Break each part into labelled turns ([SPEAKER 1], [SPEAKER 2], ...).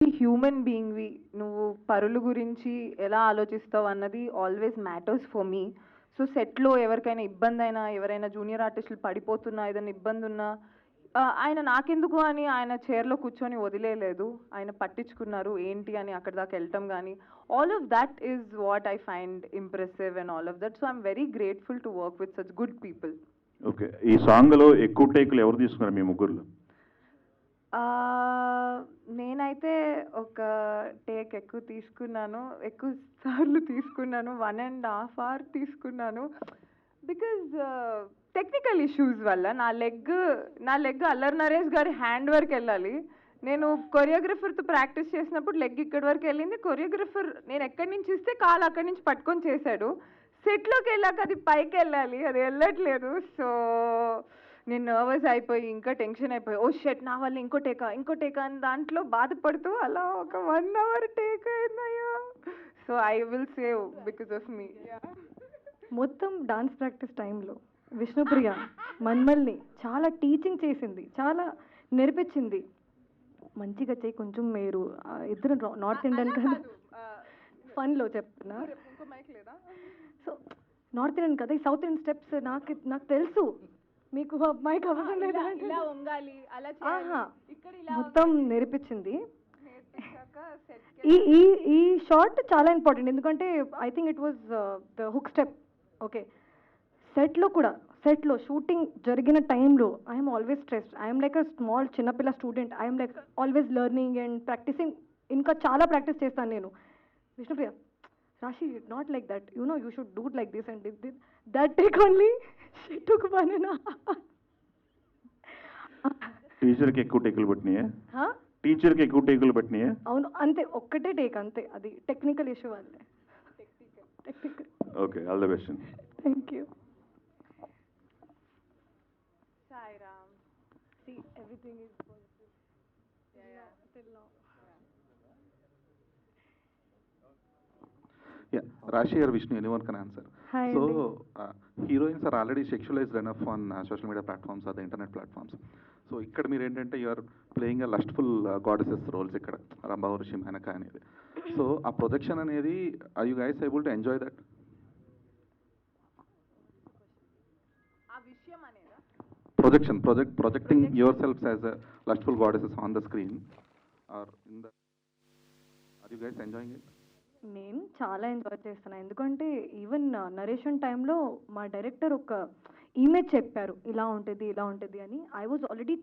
[SPEAKER 1] Human బీయింగ్వి నువ్వు పరులు గురించి ఎలా ఆలోచిస్తావు అన్నది always matters for me. So సెట్లో ఎవరికైనా ఇబ్బంది అయినా, ఎవరైనా జూనియర్ ఆర్టిస్టులు పడిపోతున్నా, ఏదైనా ఇబ్బంది ఉన్నా ఆయన నాకెందుకు అని ఆయన చైర్లో కూర్చొని వదిలేయలేదు. ఆయన పట్టించుకున్నారు ఏంటి అని అక్కడ దాకా వెళ్ళటం కానీ all of that is what I find impressive and all of that. So I'm very grateful to work with such good people.
[SPEAKER 2] Okay, ఈ సాంగ్లో ఎక్కువ టేకులు ఎవరు తీసుకున్నారు మీ ముగ్గురులో?
[SPEAKER 1] నేనైతే ఒక టేక్ ఎక్కువ తీసుకున్నాను, ఎక్కువ సార్లు తీసుకున్నాను. 1.5 hours తీసుకున్నాను. బికాజ్ టెక్నికల్ ఇష్యూస్ వల్ల నా లెగ్ అల్లరి నరేష్ గారి హ్యాండ్ వరకు వెళ్ళాలి. నేను కొరియోగ్రఫర్తో ప్రాక్టీస్ చేసినప్పుడు లెగ్ ఇక్కడి వరకు వెళ్ళింది. కొరియోగ్రఫర్ నేను ఎక్కడి నుంచి ఇస్తే కాలు అక్కడి నుంచి పట్టుకొని చేశాడు. సెట్లోకి వెళ్ళాక అది పైకి వెళ్ళాలి, అది వెళ్ళట్లేదు. సో నేను నర్వస్ అయిపోయి ఇంకా టెన్షన్ అయిపోయి ఓ షెట్ నా వల్ల ఇంకో టేకా అని దాంట్లో బాధపడుతూ అలా ఒక 1 hour టేక్ అయిందయ్యా. So I will save because of me.
[SPEAKER 3] మొత్తం డాన్స్ ప్రాక్టీస్ టైంలో విష్ణుప్రియ మన్మల్ని చాలా టీచింగ్ చేసింది, చాలా నేర్పించింది. మంచిగా చేయి కొంచెం. మీరు ఇద్దరు నార్త్ ఇండియన్ కదా, ఫన్లో చెప్తున్నా. సో నార్త్ ఇండియన్ కదా, ఈ సౌత్ ఇండియన్ స్టెప్స్ నాకు తెలుసు. మీకు అమ్మాయికి అవసరం లేదా? మొత్తం నేర్పించింది. ఈ షార్ట్ చాలా ఇంపార్టెంట్, ఎందుకంటే I think it was the hook step. Okay, సెట్లో షూటింగ్ జరిగిన టైంలో I'm always stressed. I'm like a small చిన్నపిల్ల student. I'm like always learning and practising. ఇంకా చాలా ప్రాక్టీస్ చేస్తాను నేను. Vishnupriya, Rashi, not like that. You should do it like this and this. That take only, she took 1.5 hours.
[SPEAKER 2] టీచర్కి ఎక్కువ టేకులు పెట్టినాయా? టీచర్కి ఎక్కువ టేకులు పెట్టినాయా?
[SPEAKER 3] అవును, అంతే. ఒక్కటే టేక్ అంతే. అది టెక్నికల్ ఇష్యూ వల్లే. Technical.
[SPEAKER 2] Okay, all the best.
[SPEAKER 3] Thank you.
[SPEAKER 1] Sairam.
[SPEAKER 3] See, everything is positive. Yeah. Till now.
[SPEAKER 4] Yeah, Rashi or Vishnu, anyone can answer.
[SPEAKER 3] Hi.
[SPEAKER 4] So, heroines are already sexualized enough on social media platforms or the internet platforms. So, ikkada meer entante you are playing a lustful goddesses roles ikkada Ramba Urshi Menaka anedi. So, a projection anedi, are you guys able to enjoy that? Projecting yourselves as a lustful goddesses on the screen or in the, are you guys enjoying it?
[SPEAKER 3] నేను చాలా enjoy చేస్తాను. ఎందుకంటే even narration టైంలో మా director ఒక image చెప్పారు, ఇలా ఉంటుంది అని. I was already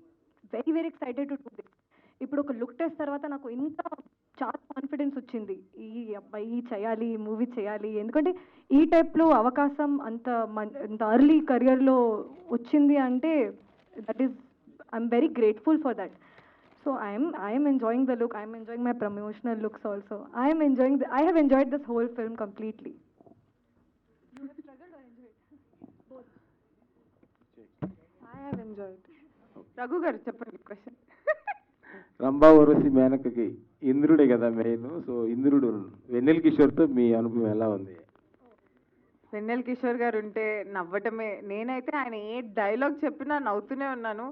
[SPEAKER 3] very very excited to do this. ఇప్పుడు ఒక లుక్ టెస్ట్ తర్వాత నాకు ఇంకా చాలా కాన్ఫిడెన్స్ వచ్చింది. ఈ అబ్బాయి చేయాలి, మూవీ చేయాలి. ఎందుకంటే ఈ టైప్లో అవకాశం అంత అర్లీ కెరియర్లో వచ్చింది అంటే that is, I'm very grateful for that. So I am enjoying the look. I am enjoying my promotional looks also. I have enjoyed this whole film completely. You have struggled or enjoyed? Both.
[SPEAKER 1] I have enjoyed. Raghu garu cheppandi question.
[SPEAKER 5] Rambha Urvashi మేనకకి ఇంద్రుడే కదా main. So ఇంద్రుడు వెన్నెల కిషోర్తో మీ అనుభవం ఎలా ఉంది?
[SPEAKER 1] వెన్నెల కిషోర్ గారు ఉంటే నవ్వటమే. నేనైతే ఆయన ఏ డైలాగ్ చెప్పినా నవ్వుతూనే ఉన్నాను.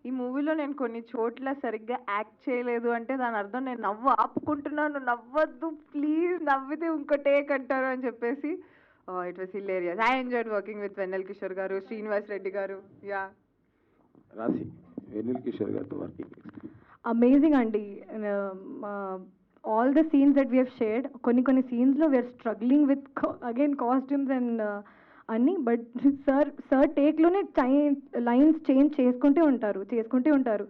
[SPEAKER 1] ఈ మూవీలో నేను కొన్ని చోట్ల సరిగ్గా యాక్ట్ చేయలేదు అంటే దాని అర్థం నేను నవ్వు ఆపుకుంటున్నాను, నవ్వద్దు ప్లీజ్, నవ్వితే ఇంకో టేక్ అంటారు అని చెప్పేసి. It was hilarious. I enjoyed working with Vennela Kishore garu, Srinivas Reddy garu. Yeah,
[SPEAKER 5] Rashi Vennela Kishore గారితో వర్కింగ్
[SPEAKER 3] అమేజింగ్ అండి. All the scenes that we have shared, కొన్ని సీన్స్లో we're struggling with again costumes and అన్నీ. బట్ సార్ టేక్లోనే లైన్స్ చేంజ్ చేసుకుంటూ ఉంటారు.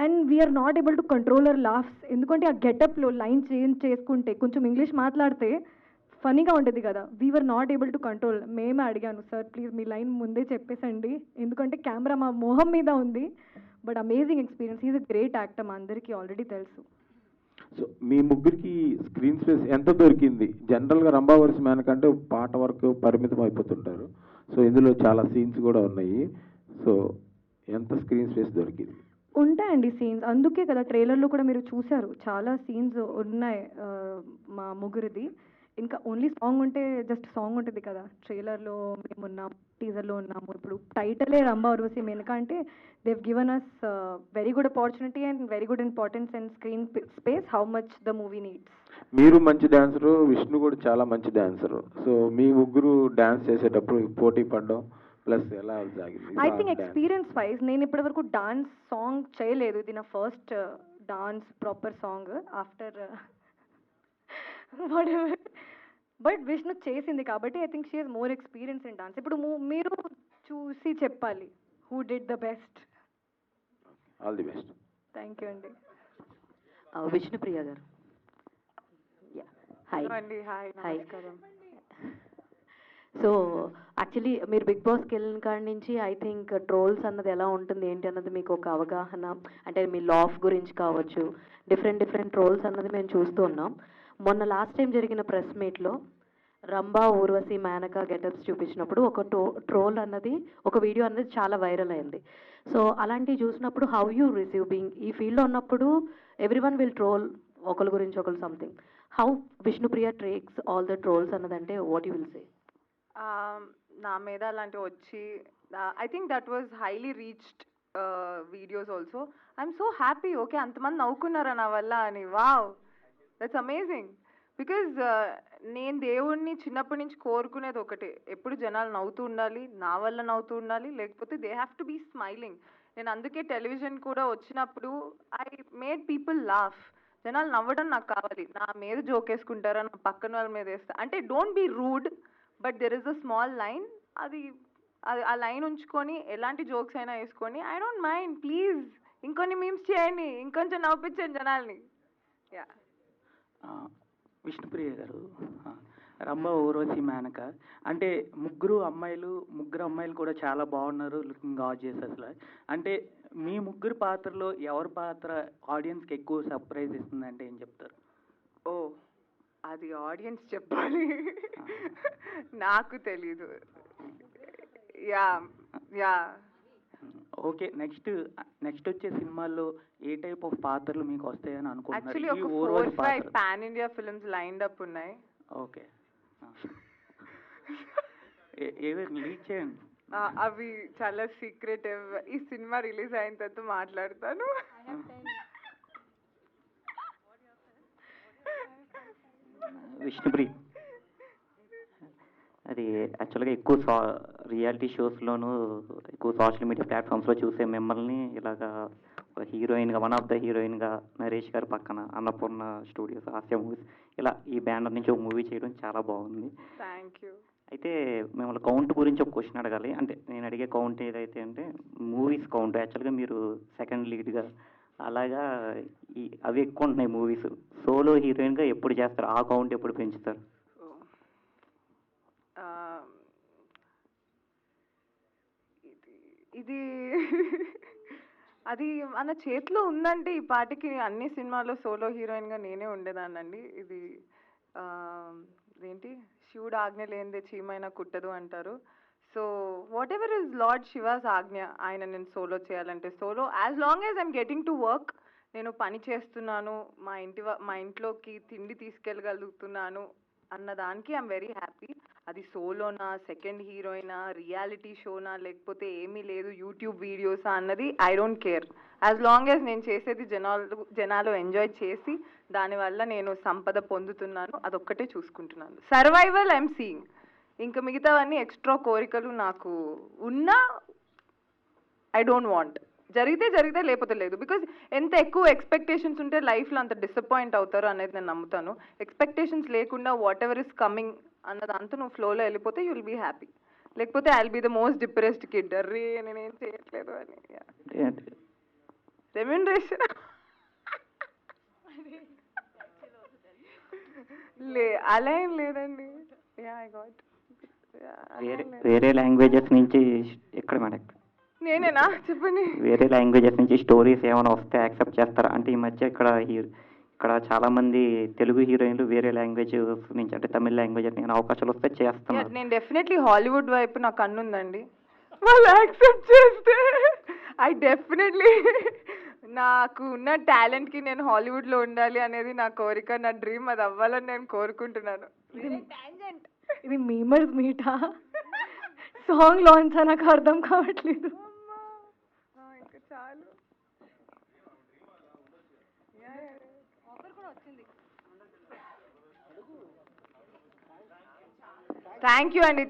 [SPEAKER 3] And we're not able to control our laughs. ఎందుకంటే ఆ గెటప్లో లైన్ చేంజ్ చేసుకుంటే కొంచెం ఇంగ్లీష్ మాట్లాడితే ఫనీగా ఉంటుంది కదా. We are not able to control. మేమే అడిగాను, సార్ ప్లీజ్ మీ లైన్ ముందే చెప్పేసండి, ఎందుకంటే కెమెరా మా మొహం మీద ఉంది. But amazing experience. Is a great actor, మా అందరికీ ఆల్రెడీ తెలుసు.
[SPEAKER 5] సో మీ ముగ్గురికి స్క్రీన్ స్పేస్ ఎంత దొరికింది? జనరల్గా రంభా ఊర్వశి మేనకంటే పాట వరకు పరిమితం అయిపోతుంటారు. సో ఇందులో చాలా సీన్స్ కూడా ఉన్నాయి. సో ఎంత స్క్రీన్ స్పేస్ దొరికింది?
[SPEAKER 3] ఉంటాయండి సీన్స్, అందుకే కదా ట్రైలర్లో కూడా మీరు చూశారు చాలా సీన్స్ ఉన్నాయి మా ముగ్గురిది. ఇంకా ఓన్లీ సాంగ్ ఉంటే జస్ట్ సాంగ్ ఉంటుంది కదా, ట్రైలర్లో మేము ఉన్నాం, టీజర్లో ఉన్నాము, ఇప్పుడు టైటిలే రంభా ఉర్వశి మేనక అంటే they've given us very good opportunity and very good importance and screen space how much the movie needs.
[SPEAKER 5] మీరు మంచి డాన్సరు, విష్ణు కూడా చాలా మంచి డాన్సరు. సో మీ ముగ్గురు డాన్స్ చేసేటప్పుడు పోటీ పడడం ప్లస్ ఎలా సాగింది?
[SPEAKER 3] ఐ థింక్ ఎక్స్పీరియన్స్ వైజ్ నేను ఇప్పటివరకు డాన్స్ సాంగ్ చేయలేదు, ఇది నా first dance proper song after what ever. But Vishnu చేసింది కాబట్టి I think she has more experience in dance. ఇప్పుడు మీరు చూసి చెప్పాలి who did the best.
[SPEAKER 5] All the best.
[SPEAKER 3] Thank you అండి.
[SPEAKER 6] విష్ణుప్రియ గారు. హాయ్
[SPEAKER 1] అండి. Hi,
[SPEAKER 6] hi.
[SPEAKER 1] నమస్కారం.
[SPEAKER 6] సో యాక్చువల్లీ మీరు బిగ్ బాస్కి వెళ్ళిన కాడి నుంచి ఐ థింక్ ట్రోల్స్ అన్నది ఎలా ఉంటుంది ఏంటి అన్నది మీకు ఒక అవగాహన, అంటే మీ లాఫ్ గురించి కావచ్చు, డిఫరెంట్ ట్రోల్స్ అన్నది మేము చూస్తూ ఉన్నాం. మొన్న లాస్ట్ టైం జరిగిన ప్రెస్ మీట్లో రంభా ఊర్వశి మేనక గెటప్స్ చూపించినప్పుడు ఒక ట్రోల్ అన్నది, ఒక వీడియో అన్నది చాలా వైరల్ అయింది. సో అలాంటివి చూసినప్పుడు హౌ యూ రిసీవ్ బీయింగ్ ఈ ఫీల్డ్లో ఉన్నప్పుడు ఎవ్రీ వన్ విల్ ట్రోల్ ఒకరి గురించి ఒకరు something, how Vishnupriya takes all the trolls అన్నదంటే వాట్ యూ విల్ సే?
[SPEAKER 1] నా మీద అలాంటివి వచ్చి I think that was highly reached videos also. I'm so happy. Okay, అంతమంది నవ్వుకున్నారా నా వల్ల అని. Wow, that's amazing. బికాజ్ నేను దేవుణ్ణి చిన్నప్పటి నుంచి కోరుకునేది ఒకటే, ఎప్పుడు జనాలు నవ్వుతూ ఉండాలి, నా వల్ల నవ్వుతూ ఉండాలి, లేకపోతే they have to be smiling. నేను అందుకే టెలివిజన్ కూడా వచ్చినప్పుడు ఐ మేడ్ పీపుల్ లాఫ్. జనాలు నవ్వడం నాకు కావాలి. నా మీద జోక్ వేసుకుంటారా, నా పక్కన వాళ్ళ మీద వేస్తా అంటే don't be rude, but there is a small line. అది ఆ లైన్ ఉంచుకొని ఎలాంటి జోక్స్ అయినా వేసుకొని ఐ డోంట్ మైండ్. ప్లీజ్ ఇంకొన్ని మీమ్స్ చేయండి, ఇంకొంచెం నవ్వించండి జనాల్ని. యా.
[SPEAKER 7] విష్ణుప్రియ గారు, రంభా ఊర్వశి మేనక అంటే ముగ్గురు అమ్మాయిలు కూడా చాలా బాగున్నారు, లుకింగ్ గార్జియస్ అసలు. అంటే మీ ముగ్గురు పాత్రలో ఎవరి పాత్ర ఆడియన్స్కి ఎక్కువ సర్ప్రైజ్ ఇస్తుందంటే ఏం చెప్తారు?
[SPEAKER 1] ఓ, అది ఆడియన్స్ చెప్పాలి, నాకు తెలీదు. Yeah yeah.
[SPEAKER 7] ఓకే, నెక్స్ట్ వచ్చే సినిమాల్లో ఏ టైప్ ఆఫ్ పాత్రలు మీకు వస్తాయని
[SPEAKER 1] యాక్చువల్లీ ఒక
[SPEAKER 7] అనుకుంటున్నారు?
[SPEAKER 1] 4-5 pan India films lined up ఉన్నాయి.
[SPEAKER 7] ఓకే, ఏదైనా లీక్ చేయండి.
[SPEAKER 1] అవి చాలా సీక్రెటివ్. ఈ సినిమా రిలీజ్ అయిన తర్వాత మాట్లాడతాను.
[SPEAKER 8] విష్ణుప్రియ, అది యాక్చువల్గా ఎక్కువ రియాలిటీ షోస్లోను ఎక్కువ సోషల్ మీడియా ప్లాట్ఫామ్స్లో చూసే మిమ్మల్ని ఇలాగా హీరోయిన్గా, వన్ ఆఫ్ ద హీరోయిన్గా నరేష్ గారి పక్కన అన్నపూర్ణ స్టూడియోస్, హాస్య మూవీస్, ఇలా ఈ బ్యానర్ నుంచి ఒక మూవీ చేయడం చాలా బాగుంది.
[SPEAKER 1] Thank you.
[SPEAKER 8] అయితే మిమ్మల్ని కౌంట్ గురించి ఒక క్వశ్చన్ అడగాలి. అంటే నేను అడిగే కౌంట్ ఏదైతే అంటే మూవీస్ కౌంట్. యాక్చువల్గా మీరు సెకండ్ లీడ్గా అలాగా అవి ఎక్కువ ఉంటున్నాయి మూవీస్. సోలో హీరోయిన్గా ఎప్పుడు చేస్తారు? ఆ కౌంట్ ఎప్పుడు పెంచుతారు?
[SPEAKER 1] ఇది అది మన చేతిలో ఉందంటే ఈ పాటికి అన్ని సినిమాల్లో సోలో హీరోయిన్గా నేనే ఉండేదాన్నండి. ఇది ఏంటి, శివుడు ఆజ్ఞ లేనిదే చీమైనా కుట్టదు అంటారు. So what ever is lord she was ఆజ్ఞ, ఆయన నేను సోలో చేయాలంటే solo, as long as I'm getting to work, నేను పని చేస్తున్నాను, మా ఇంట్లోకి తిండి తీసుకెళ్ళగలుగుతున్నాను అన్న దానికి ఐఎమ్ వెరీ హ్యాపీ. అది సోలోనా, సెకండ్ హీరోయినా, రియాలిటీ షోనా, లేకపోతే ఏమీ లేదు యూట్యూబ్ వీడియోసా అన్నది I don't care. As long as నేను చేసేది జనాలు ఎంజాయ్ చేసి దానివల్ల నేను సంపద పొందుతున్నాను, అదొక్కటే చూసుకుంటున్నాను. Survival I'm seeing. ఇంకా మిగతావన్నీ ఎక్స్ట్రా కోరికలు నాకు ఉన్నా ఐ డోంట్ వాంట్. జరిగితే లేకపోతే లేదు. బికాజ్ ఎంత ఎక్కువ ఎక్స్పెక్టేషన్స్ ఉంటే లైఫ్లో అంత డిసప్పాయింట్ అవుతారు అనేది నేను నమ్ముతాను. ఎక్స్పెక్టేషన్స్ లేకుండా వాట్ ఎవర్ ఇస్ కమింగ్ అన్నదంతా నువ్వు ఫ్లోలో వెళ్ళిపోతే యూ విల్ బీ హ్యాపీ. లేకపోతే I will be the most depressed kid, అర్రే నేనేం చేయట్లేదు అని. రెమ్యూనరేషన్ అలా ఏం లేదండి.
[SPEAKER 8] వేరే లాంగ్వేజెస్ నుంచి ఎక్కడ మేడం?
[SPEAKER 1] నేనేనా చెప్పండి.
[SPEAKER 8] వేరే లాంగ్వేజెస్ నుంచి స్టోరీస్ ఏమైనా వస్తే యాక్సెప్ట్ చేస్తారా? అంటే ఈ మధ్య ఇక్కడ చాలా మంది తెలుగు హీరోయిన్లు వేరే లాంగ్వేజ్ నుంచి, అంటే తమిళ లాంగ్వేజ్ నేను అవకాశాలు వస్తే చేస్తాను.
[SPEAKER 1] నేను డెఫినెట్లీ హాలీవుడ్ వైపు నా కన్ను ఉందండి. వాళ్ళు యాక్సెప్ట్ చేస్తే ఐ డెఫినెట్లీ, నాకు ఉన్న టాలెంట్కి నేను హాలీవుడ్లో ఉండాలి అనేది నా కోరిక, నా డ్రీమ్. అది అవ్వాలని నేను కోరుకుంటున్నాను.
[SPEAKER 3] ఇది మీమర్స్ మీటా సాంగ్ లాంచ్ నాకు అర్థం కావట్లేదు.
[SPEAKER 1] ఇంకా చాలు. థ్యాంక్ యూ అండి.